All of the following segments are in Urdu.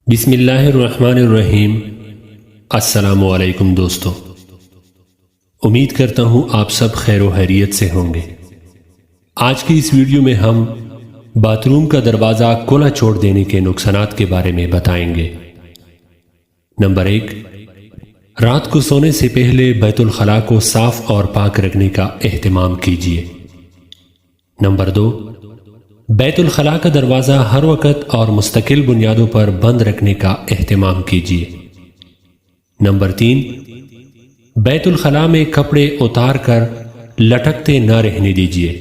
بسم اللہ الرحمن الرحیم۔ السلام علیکم دوستو، امید کرتا ہوں آپ سب خیر و خیریت سے ہوں گے۔ آج کی اس ویڈیو میں ہم باتھ روم کا دروازہ کھلا چھوڑ دینے کے نقصانات کے بارے میں بتائیں گے۔ نمبر 1، رات کو سونے سے پہلے بیت الخلاء کو صاف اور پاک رکھنے کا اہتمام کیجیے۔ نمبر 2، بیت الخلاء کا دروازہ ہر وقت اور مستقل بنیادوں پر بند رکھنے کا اہتمام کیجیے۔ نمبر 3، بیت الخلاء میں کپڑے اتار کر لٹکتے نہ رہنے دیجیے،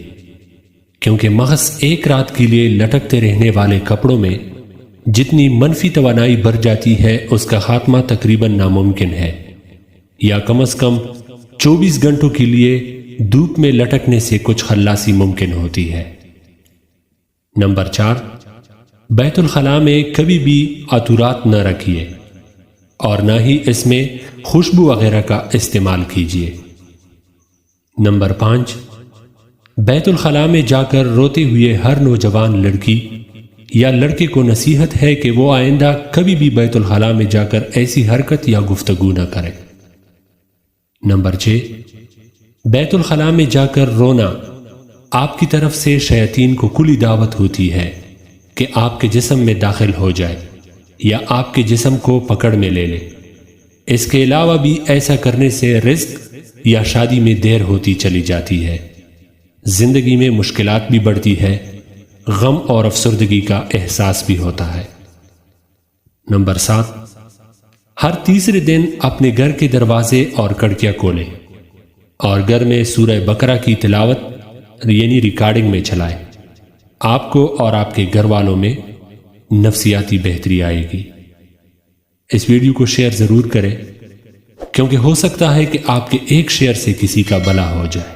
کیونکہ محض ایک رات کے لیے لٹکتے رہنے والے کپڑوں میں جتنی منفی توانائی بھر جاتی ہے اس کا خاتمہ تقریباً ناممکن ہے، یا کم از کم 24 گھنٹوں کے لیے دھوپ میں لٹکنے سے کچھ خلاصی ممکن ہوتی ہے۔ نمبر 4، بیت الخلاء میں کبھی بھی عطورات نہ رکھیے اور نہ ہی اس میں خوشبو وغیرہ کا استعمال کیجیے۔ نمبر 5، بیت الخلاء میں جا کر روتے ہوئے ہر نوجوان لڑکی یا لڑکے کو نصیحت ہے کہ وہ آئندہ کبھی بھی بیت الخلاء میں جا کر ایسی حرکت یا گفتگو نہ کرے۔ نمبر 6، بیت الخلاء میں جا کر رونا آپ کی طرف سے شیاطین کو کھلی دعوت ہوتی ہے کہ آپ کے جسم میں داخل ہو جائے یا آپ کے جسم کو پکڑ میں لے لے۔ اس کے علاوہ بھی ایسا کرنے سے رزق یا شادی میں دیر ہوتی چلی جاتی ہے، زندگی میں مشکلات بھی بڑھتی ہے، غم اور افسردگی کا احساس بھی ہوتا ہے۔ نمبر 7، ہر تیسرے دن اپنے گھر کے دروازے اور کھڑکیاں کھولیں اور گھر میں سورہ بقرہ کی تلاوت یعنی ریکارڈنگ میں چلائے۔ آپ کو اور آپ کے گھر والوں میں نفسیاتی بہتری آئے گی۔ اس ویڈیو کو شیئر ضرور کریں، کیونکہ ہو سکتا ہے کہ آپ کے ایک شیئر سے کسی کا بھلا ہو جائے۔